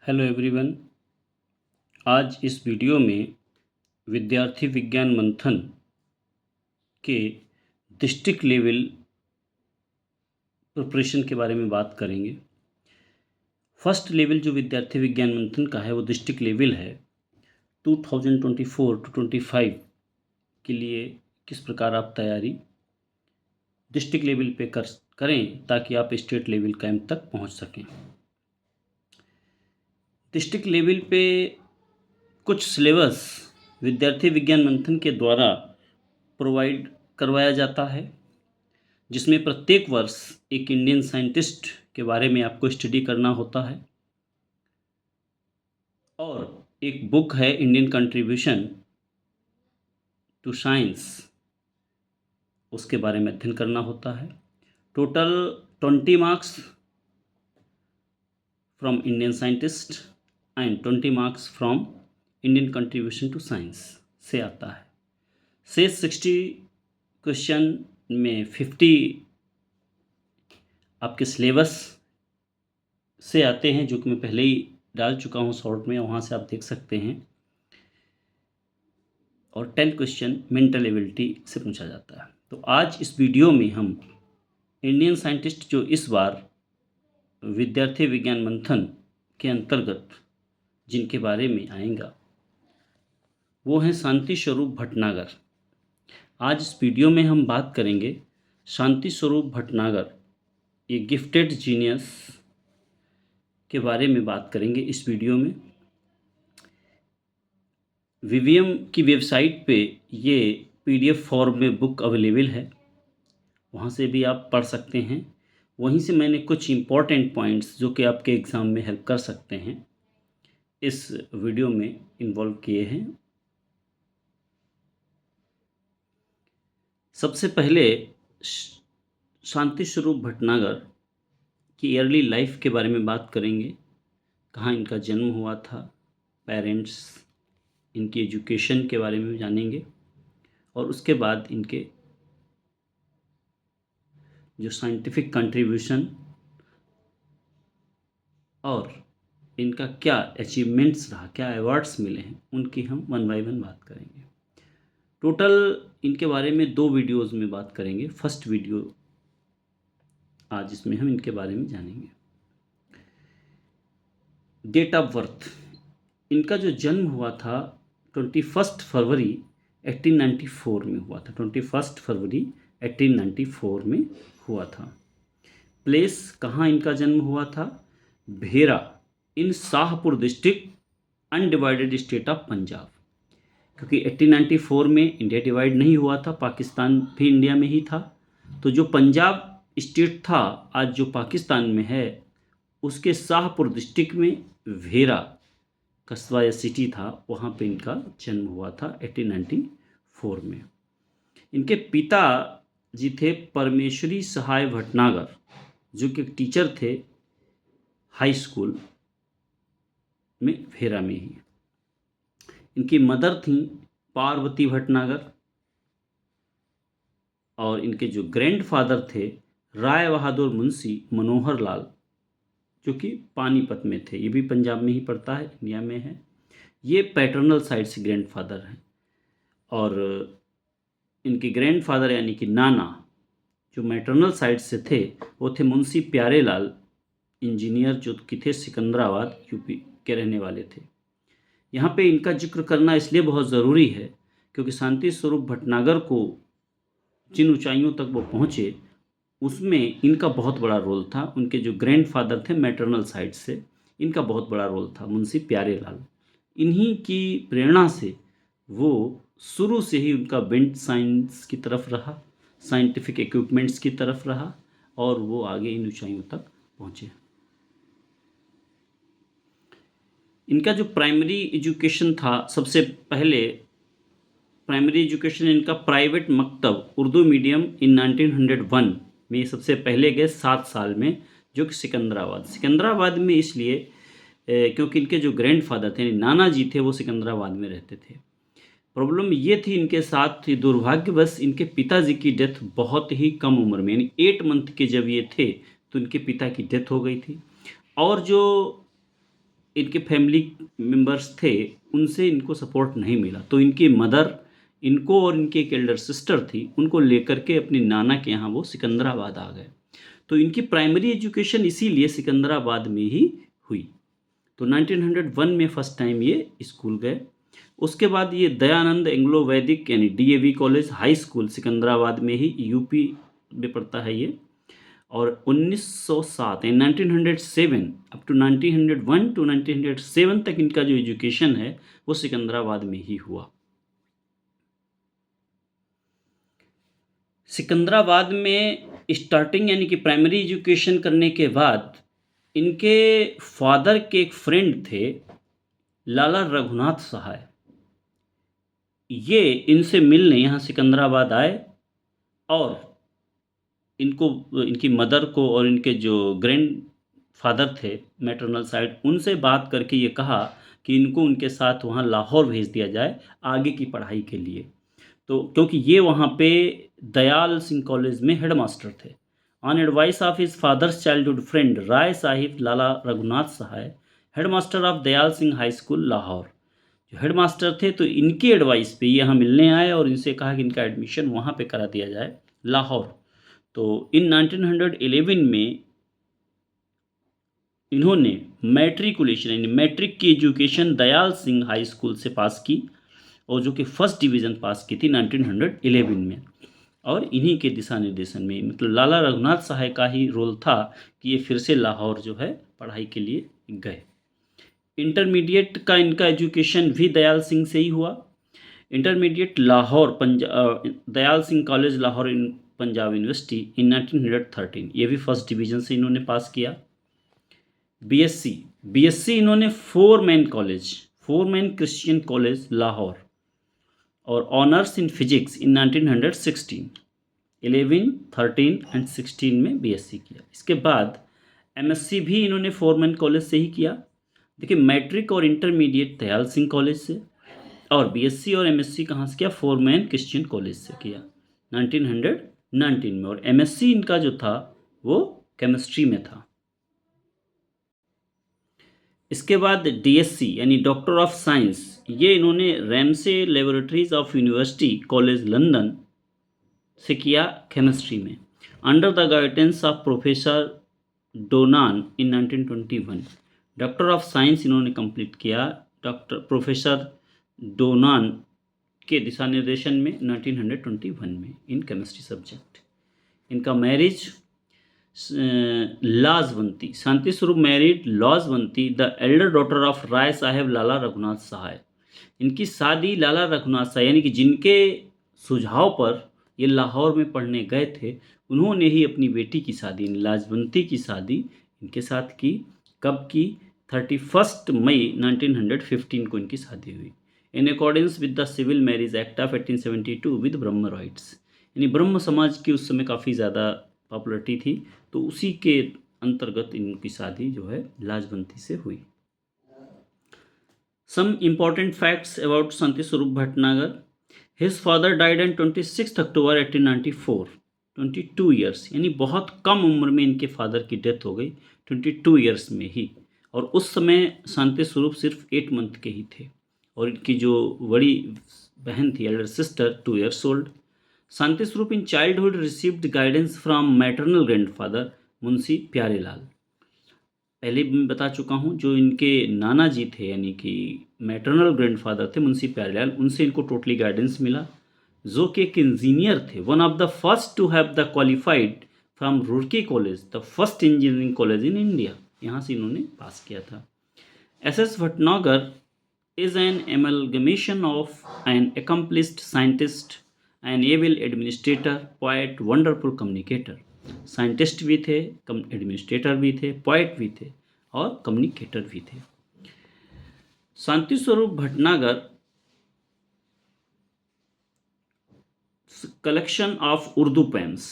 Hello everyone. आज इस video में विद्यार्थी विज्ञान मंथन के डिस्ट्रिक्ट लेवल प्रिपरेशन के बारे में बात करेंगे। फर्स्ट लेवल जो विद्यार्थी विज्ञान मंथन का है वो डिस्ट्रिक्ट लेवल है। 2024 टू 25 के लिए किस प्रकार आप तैयारी डिस्ट्रिक्ट लेवल पे करें ताकि आप स्टेट लेवल कैंप तक पहुंच सकें। डिस्ट्रिक्ट लेवल पे कुछ सिलेबस विद्यार्थी विज्ञान मंथन के द्वारा प्रोवाइड करवाया जाता है, जिसमें प्रत्येक वर्ष एक इंडियन साइंटिस्ट के बारे में आपको स्टडी करना होता है और एक बुक है इंडियन कंट्रीब्यूशन टू साइंस, उसके बारे में अध्ययन करना होता है। Total 20 marks from Indian scientist and 20 marks from Indian contribution to science से आता है। से 60 क्वेश्चन में 50 आपके सिलेबस से आते हैं, जो कि मैं पहले ही डाल चुका हूँ शॉर्ट में, वहाँ से आप देख सकते हैं। और 10 क्वेश्चन मेंटल एबिलिटी से पूछा जाता है। तो आज इस वीडियो में हम इंडियन साइंटिस्ट जो इस बार विद्यार्थी विज्ञान मंथन के अंतर्गत जिनके बारे में आएगा वो हैं शांति स्वरूप भटनागर। आज इस वीडियो में हम बात करेंगे शांति स्वरूप भटनागर, ये गिफ्टेड जीनियस के बारे में बात करेंगे इस वीडियो में। विवियम की वेबसाइट पे ये पीडीएफ फॉर्म में बुक अवेलेबल है, वहाँ से भी आप पढ़ सकते हैं। वहीं से मैंने कुछ इम्पॉर्टेंट पॉइंट्स जो कि आपके एग्ज़ाम में हेल्प कर सकते हैं इस वीडियो में इन्वॉल्व किए हैं। सबसे पहले शांति स्वरूप भटनागर की अर्ली लाइफ के बारे में बात करेंगे। कहाँ इनका जन्म हुआ था, पेरेंट्स, इनकी एजुकेशन के बारे में जानेंगे और उसके बाद इनके जो साइंटिफिक कंट्रीब्यूशन और इनका क्या अचीवमेंट्स रहा, क्या अवार्ड्स मिले हैं, उनकी हम वन बाय वन बात करेंगे। टोटल इनके बारे में 2 वीडियोस में बात करेंगे। फर्स्ट वीडियो आज इसमें हम इनके बारे में जानेंगे। डेट ऑफ बर्थ, इनका जो जन्म हुआ था 21 फरवरी 1894 में हुआ था। 21 फरवरी 1894 में हुआ था। प्लेस कहाँ इनका जन्म हुआ था? Bhera in Shahpur district, undivided state of Punjab. क्योंकि 1894 में इंडिया डिवाइड नहीं हुआ था, पाकिस्तान भी इंडिया में ही था। तो जो पंजाब स्टेट था आज जो पाकिस्तान में है, उसके शाहपुर डिस्ट्रिक्ट में भेरा कस्बा या सिटी था, वहाँ पे इनका जन्म हुआ था 1894 में। इनके पिता जी थे परमेश्वरी सहाय भटनागर, जो कि एक टीचर थे हाई स्कूल में भेरा में ही। इनकी मदर थी पार्वती भटनागर और इनके जो ग्रैंडफादर थे राय बहादुर मुंशी मनोहर लाल, जो कि पानीपत में थे। ये भी पंजाब में ही पड़ता है, इंडिया में है। ये पैटर्नल साइड से ग्रैंडफादर हैं और इनके ग्रैंडफादर यानी कि नाना जो मैटरनल साइड से थे वो थे मुंशी प्यारे लाल, इंजीनियर, जो कि थे सिकंदराबाद यूपी के रहने वाले थे। यहाँ पे इनका जिक्र करना इसलिए बहुत ज़रूरी है क्योंकि शांति स्वरूप भटनागर को जिन ऊंचाइयों तक वो पहुँचे उसमें इनका बहुत बड़ा रोल था। उनके जो ग्रैंडफादर थे मैटरनल साइड से, इनका बहुत बड़ा रोल था, मुंशी प्यारे लाल। इन्हीं की प्रेरणा से वो शुरू से ही उनका बेंट साइंस की तरफ रहा, साइंटिफिक इक्विपमेंट्स की तरफ रहा और वो आगे इन ऊंचाइयों तक पहुँचे। इनका जो प्राइमरी एजुकेशन था, सबसे पहले प्राइमरी एजुकेशन इनका प्राइवेट मकतब उर्दू मीडियम इन 1901 में सबसे पहले गए 7 साल में, जो कि सिकंदराबाद में इसलिए क्योंकि इनके जो ग्रैंडफादर थे नाना जी थे वो सिकंदराबाद में रहते थे। प्रॉब्लम ये थी इनके साथ, दुर्भाग्यवश इनके पिताजी की डेथ बहुत ही कम उम्र में, यानी 8 मंथ के जब ये थे तो इनके पिता की डेथ हो गई थी। और जो इनके फैमिली मेंबर्स थे उनसे इनको सपोर्ट नहीं मिला, तो इनकी मदर इनको और इनकी एक एल्डर सिस्टर थी उनको लेकर के अपनी नाना के यहाँ वो सिकंदराबाद आ गए। तो इनकी प्राइमरी एजुकेशन इसीलिए सिकंदराबाद में ही हुई। तो 1901 में फर्स्ट टाइम ये स्कूल गए। उसके बाद ये दयानंद एंग्लो वैदिक यानी DAV college high school Secunderabad में ही यूपी में पड़ता है ये। और 1907 यानी 1907 अप टू 1901 टू 1907 तक इनका जो एजुकेशन है वो सिकंदराबाद में ही हुआ। सिकंदराबाद में स्टार्टिंग यानी कि प्राइमरी एजुकेशन करने के बाद इनके फादर के एक फ्रेंड थे लाला रघुनाथ सहाय, ये इनसे मिलने यहाँ सिकंदराबाद आए और इनको इनकी मदर को और इनके जो ग्रैंड फादर थे मैटरनल साइड उनसे बात करके ये कहा कि इनको उनके साथ वहाँ लाहौर भेज दिया जाए आगे की पढ़ाई के लिए। तो क्योंकि ये वहाँ पे दयाल सिंह कॉलेज में हेड मास्टर थे। On advice of his father's childhood friend Rai Sahib Lala Raghunath Sahay head master of Dayal Singh high school Lahore, जो हेड मास्टर थे तो इनकी एडवाइस पे यहाँ मिलने आए और इनसे कहा कि इनका एडमिशन वहाँ पे करा दिया जाए लाहौर। तो इन 1911 में इन्होंने मैट्रिकुलेशन यानी मैट्रिक की education Dayal Singh high school से पास की और जो कि फर्स्ट डिवीज़न पास की थी 1911 में। और इन्हीं के दिशा निर्देशन में मतलब लाला रघुनाथ सहाय का ही रोल था कि ये फिर से लाहौर जो है पढ़ाई के लिए गए। इंटरमीडिएट का इनका एजुकेशन भी दयाल सिंह से ही हुआ। Intermediate Lahore Dayal Singh college Lahore Punjab university in 1913, ये भी फर्स्ट डिवीज़न से इन्होंने पास किया। बीएससी इन्होंने Forman Christian college Lahore और honours in physics in 1916, 11, 13 and 16 में बीएससी किया। इसके बाद एमएससी भी इन्होंने फोरमैन कॉलेज से ही किया। देखिए मैट्रिक और इंटरमीडिएट दयाल सिंह कॉलेज से और बीएससी और एमएससी कहाँ से किया, फोरमैन क्रिश्चियन कॉलेज से किया 1919 में। और एमएससी इनका जो था वो केमिस्ट्री में था। इसके बाद डीएससी यानी डॉक्टर ऑफ साइंस, ये इन्होंने Ramsay laboratories of university college London से किया केमिस्ट्री में under the guidance of professor Donnan in 1921। Doctor of science इन्होंने कंप्लीट किया प्रोफेसर डोनान के दिशा निर्देशन में 1921 में इन केमिस्ट्री सब्जेक्ट। इनका marriage Lajwanti Shanti Swarup married Lajwanti the elder daughter of Rai Sahib Lala Raghunath Sahai. इनकी शादी लाला रघुनाथ सहाय यानी कि जिनके सुझाव पर ये लाहौर में पढ़ने गए थे उन्होंने ही अपनी बेटी की शादी लाजवंती की शादी इनके साथ की। कब की, 31 मई 1915 को इनकी शादी हुई in accordance with the civil marriage act of 1872 with Brahmo rites. यानी ब्रह्म समाज की उस समय काफ़ी ज़्यादा पॉपुलरिटी थी, तो उसी के अंतर्गत इनकी शादी जो है लाजवंती से हुई। Some important facts about Shanti Swarup Bhatnagar. His father died on 26 October 1894, 22 years, यानी बहुत कम उम्र में इनके फादर की डेथ हो गई 22 ईयर्स में ही। और उस समय शांति स्वरूप सिर्फ 8 मंथ के ही थे और इनकी जो बड़ी बहन थी Elder sister 2 years old. Shanti Swarup in childhood received guidance from maternal grandfather Munshi Pyarelal. पहले भी मैं बता चुका हूँ, जो इनके नाना जी थे यानी कि मैटरनल ग्रैंडफादर थे मुंशी प्यारेलाल, उनसे इनको टोटली गाइडेंस मिला, जो कि एक इंजीनियर थे, one of the first to have the qualified from Roorkee college, the first engineering college in India, यहाँ से इन्होंने पास किया था। S Bhatnagar is an amalgamation of an accomplished scientist, an able administrator, poet, wonderful communicator। Scientist भी थे, administrator भी थे, पोएट भी थे और कम्युनिकेटर भी थे। Shanti Swarup Bhatnagar collection of Urdu poems,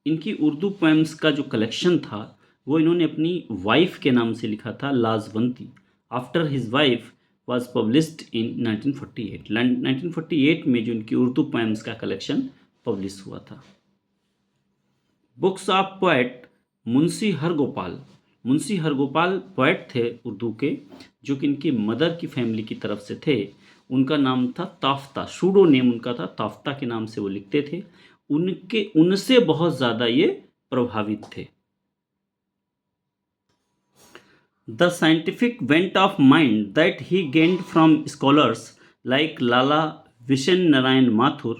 इनकी उर्दू पोएम्स का जो कलेक्शन था वो इन्होंने अपनी वाइफ के नाम से लिखा था, Lajwanti. After his wife was published in 1948। 1948 में जो इनकी उर्दू पोएम्स का कलेक्शन पब्लिश हुआ था। Books of poet Munshi Hargopal, Munshi Hargopal poet थे उर्दू के, जो कि इनकी मदर की फैमिली की तरफ से थे। उनका नाम था ताफ्ता, सूडो नेम उनका था, ताफ्ता के नाम से वो लिखते थे। उनसे बहुत ज़्यादा ये प्रभावित थे। The scientific bent of mind that he gained from scholars like Lala Vishen Narayan Mathur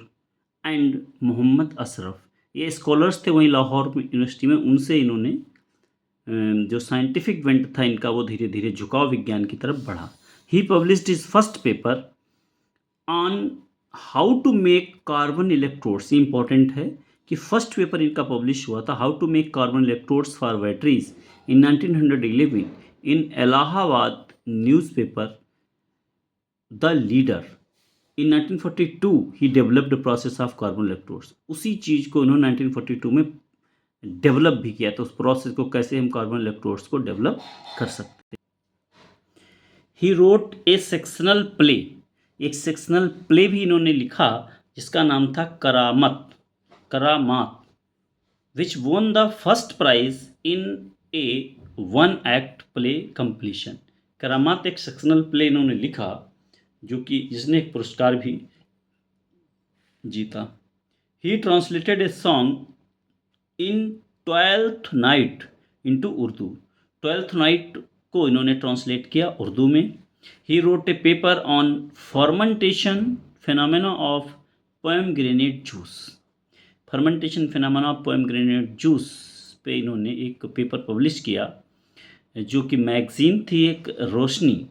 and Mohammad Ashraf, ये स्कॉलर्स थे वहीं लाहौर यूनिवर्सिटी में, उनसे इन्होंने जो साइंटिफिक वेंट था इनका वो धीरे धीरे झुकाव विज्ञान की तरफ बढ़ा। He published his first paper on how to make carbon electrodes. Important है कि फर्स्ट पेपर इनका पब्लिश हुआ था how to make carbon electrodes for batteries in 1911 in Allahabad newspaper the Leader. In 1942 he developed process of carbon electrodes. उसी चीज़ को इन्होंने 1942 में डेवलप भी किया था, उस प्रोसेस को कैसे हम कार्बन इलेक्ट्रोड्स को डेवलप कर सकते हैं। He wrote a sectional play, एक सेक्शनल प्ले भी इन्होंने लिखा जिसका नाम था Karamat, which won the first prize in a one act play completion. Karamat एक सेक्शनल प्ले इन्होंने लिखा जो कि जिसने एक पुरस्कार भी जीता। ही translated a song in 12th night into Urdu. 12th night को इन्होंने ट्रांसलेट किया उर्दू में। ही wrote A paper on fermentation phenomena of pomegranate juice. Fermentation phenomena of pomegranate juice पे इन्होंने एक पेपर पब्लिश किया जो कि मैगजीन थी एक रोशनी,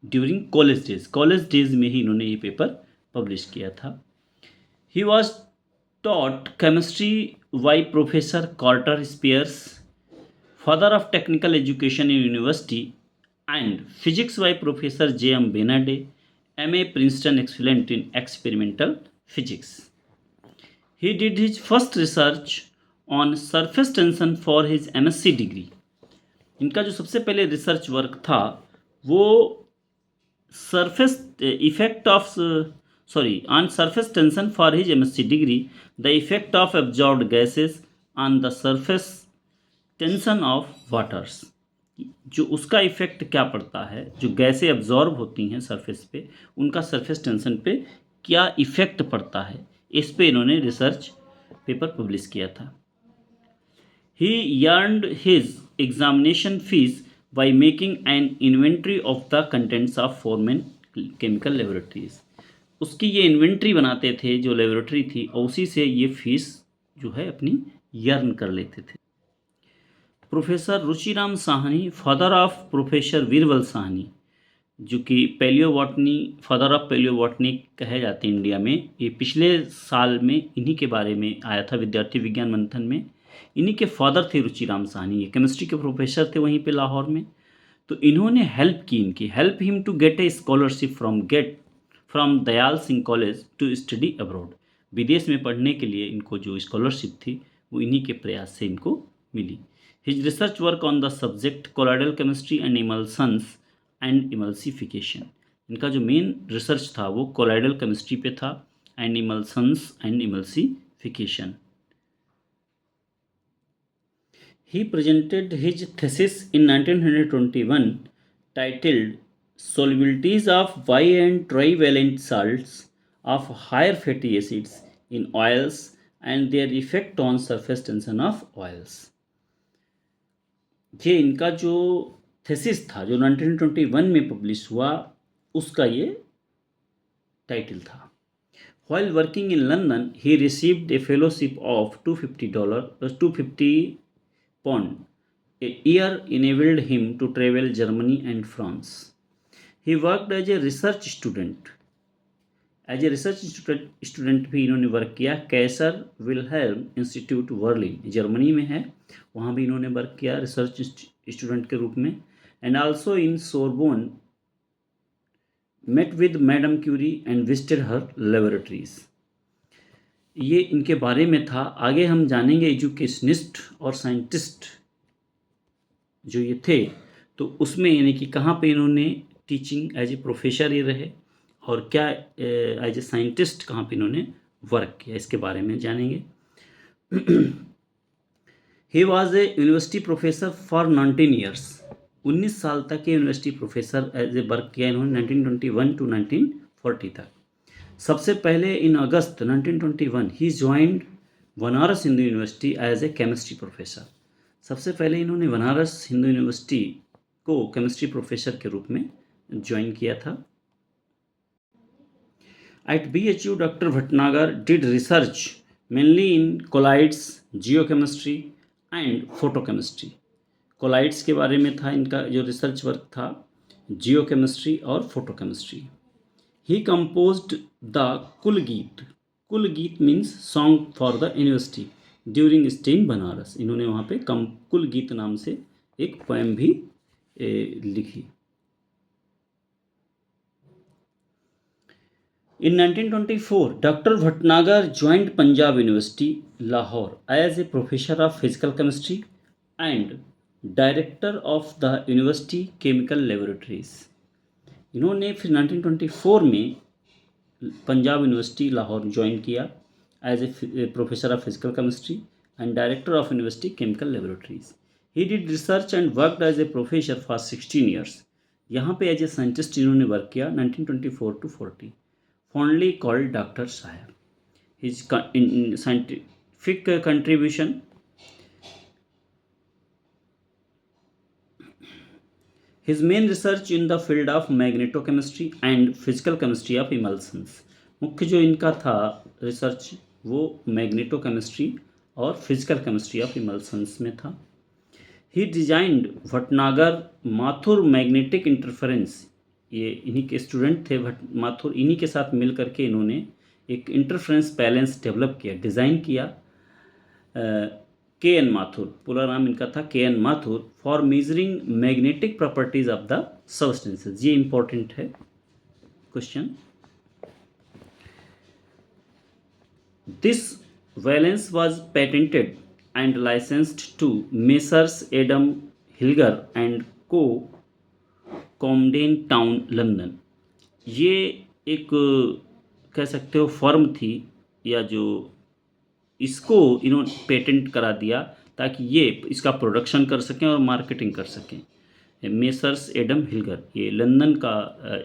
ड्यूरिंग कॉलेज डेज में ही इन्होंने ये पेपर पब्लिश किया था। He was taught chemistry by professor Carter Speers, father of technical education in university, and physics by professor J.M. Benade, MA Princeton excellent in experimental physics. He did his first research on surface tension for his MSc degree. इनका जो सबसे पहले research work था वो surface effect of on surface tension for his MSc degree, the effect of absorbed gases on the surface tension of waters। जो उसका effect क्या पड़ता है, जो गैसें एब्जॉर्ब होती हैं सरफेस पे, उनका सरफेस टेंशन पे क्या इफेक्ट पड़ता है, इस पे इन्होंने रिसर्च पेपर पब्लिश किया था। He earned his examination fees by making an inventory of the contents of 4 main chemical laboratories। उसकी ये इन्वेंट्री बनाते थे जो लेबोरेटरी थी, और उसी से ये फीस जो है अपनी यर्न कर लेते थे। Professor Ruchiram Sahni, father of professor wearable Sahni, जो कि पैलियोबॉटनी, फादर ऑफ पैलियोबॉटनी कहे जाते हैं इंडिया में, ये पिछले साल में इन्हीं के बारे में आया था विद्यार्थी विज्ञान मंथन में। इन्हीं के फादर थे रुचिराम साहनी, ये केमिस्ट्री के प्रोफेसर थे वहीं पे लाहौर में। तो इन्होंने हेल्प की, इनकी help him to get a scholarship from Dayal Singh college to study abroad. विदेश में पढ़ने के लिए इनको जो स्कॉलरशिप थी वो इन्हीं के प्रयास से इनको मिली। His research work on the subject colloidal chemistry and emulsions and emulsification. इनका जो मेन रिसर्च था वो कोलॉइडल केमिस्ट्री पे था and emulsions and emulsification. He presented his thesis in 1921 titled Solubilities of bi- and trivalent salts of higher fatty acids in oils and their effect on surface tension of oils। ये इनका जो thesis था जो 1921 में publish हुआ उसका ये title था। While working in London, he received a fellowship of $250 a year enabled him to travel Germany and France। He worked as a research student। As a research student भी इन्होंने work किया। Kaiser Wilhelm institute Berlin Germany में है, वहाँ भी इन्होंने work किया research student के रूप में। And also in Sorbonne met with madam Curie and visited her laboratories. ये इनके बारे में था। आगे हम जानेंगे एजुकेशनिस्ट और साइंटिस्ट जो ये थे, तो उसमें यानी कि कहाँ पे इन्होंने टीचिंग एज ए प्रोफेसर ये रहे और क्या एज ए साइंटिस्ट कहाँ पे इन्होंने वर्क किया, इसके बारे में जानेंगे। He was a university professor for 19 years. 19 साल तक ये university professor as a work किया इन्होंने 1921 टू 1940 तक। सबसे पहले in August 1921 he joined Banaras Hindu university as a chemistry professor. सबसे पहले इन्होंने बनारस हिंदू यूनिवर्सिटी को केमिस्ट्री प्रोफेसर के रूप में ज्वाइन किया था। At BHU doctor Bhatnagar did research mainly in colloids, geochemistry and photochemistry. Colloids के बारे में था इनका जो रिसर्च वर्क था, जियोकेमिस्ट्री और photochemistry. He composed the kulgeet. Kulgeet means song for the university during stay in Banaras. इन्होंने वहाँ पे कुलगीत नाम से एक पोएम भी लिखी। In 1924, Dr. Bhatnagar joined Punjab University, Lahore as a professor of physical chemistry and director of the University Chemical Laboratories. इन्होंने फिर 1924 में पंजाब यूनिवर्सिटी लाहौर ज्वाइन किया as a professor of physical chemistry and director of university chemical laboratories. He did research and worked as a professor for 16 years. यहाँ पे as a scientist इन्होंने work किया 1924 to 40। fondly called Dr. Sahib. His scientific contribution, his main research in the field of magnetochemistry and physical chemistry of emulsions. मुख्य जो इनका था research वो मैग्नेटोकेमिस्ट्री और फिजिकल केमिस्ट्री ऑफ इमल्सन्स में था। He designed Bhatnagar Mathur magnetic interference. ये इन्हीं के स्टूडेंट थे माथुर, इन्हीं के साथ मिल करके इन्होंने एक इंटरफेरेंस बैलेंस डेवलप किया, डिज़ाइन किया। KN माथुर, पूरा नाम इनका था KN Mathur, for measuring magnetic properties of the substances. ये इंपॉर्टेंट है question. This balance was patented and licensed to messrs Adam Hilger and co, Camden town, London. ये एक कह सकते हो फर्म थी या जो इसको इन्होंने पेटेंट करा दिया ताकि ये इसका प्रोडक्शन कर सकें और मार्केटिंग कर सकें। मेसर्स एडम हिल्गर, ये लंदन का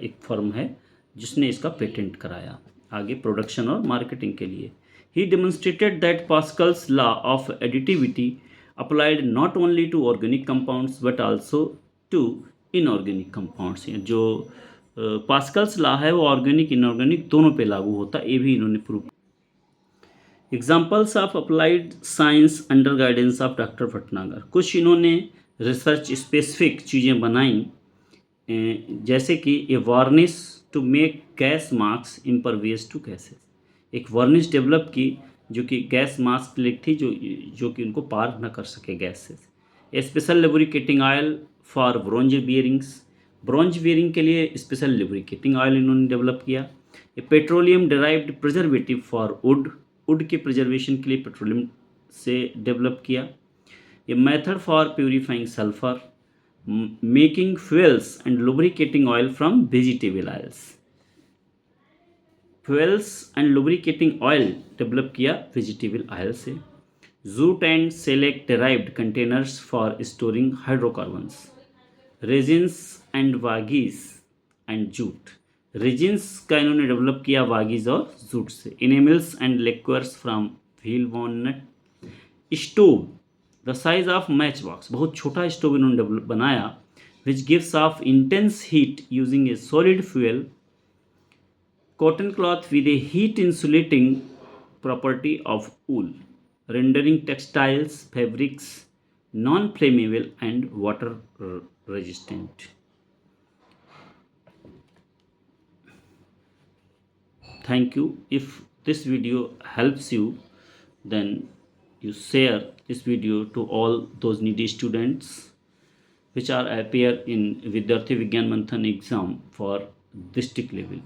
एक फर्म है जिसने इसका पेटेंट कराया आगे प्रोडक्शन और मार्केटिंग के लिए। He demonstrated that Pascal's law of additivity applied not only to organic compounds but also to inorganic compounds हैं। जो पास्कल्स लॉ है वो ऑर्गेनिक इनऑर्गेनिक दोनों पे लागू होता है, ये भी इन्होंने prove. Examples of applied science under guidance of doctor Bhatnagar. कुछ इन्होंने रिसर्च स्पेसिफिक चीज़ें बनाई, जैसे कि a varnish to make gas mask impervious to gases. एक वार्निश डेवलप की जो कि गैस मास्क लिख थी जो कि उनको पार न कर सके गैस से। A special lubricating oil for bronze bearings. Bronze bearing के लिए स्पेशल लुब्रिकेटिंग ऑयल इन्होंने डेवलप किया। A petroleum derived preservative for wood. Wood के प्रिजर्वेशन के लिए पेट्रोलियम से डेवलप किया। A method for purifying sulphur. Making fuels and lubricating oil from vegetable oils. Fuels and lubricating oil develop किया vegetable oil से। Jute and select derived containers for storing hydrocarbons. Resins and bagasse and jute. Resins का इन्होंने develop किया bagasse और jute से। Enamels and lacquers from wheel walnut. Stove the size of matchbox, बहुत छोटा stove इन्होंने बनाया, which gives off intense heat using a solid fuel. Cotton cloth with a heat insulating property of wool, rendering textiles fabrics non-flammable and water resistant. Thank you. If this video helps you, then you share this video to all those needy students which are appear in Vidyarthi Vigyan Manthan exam for district level.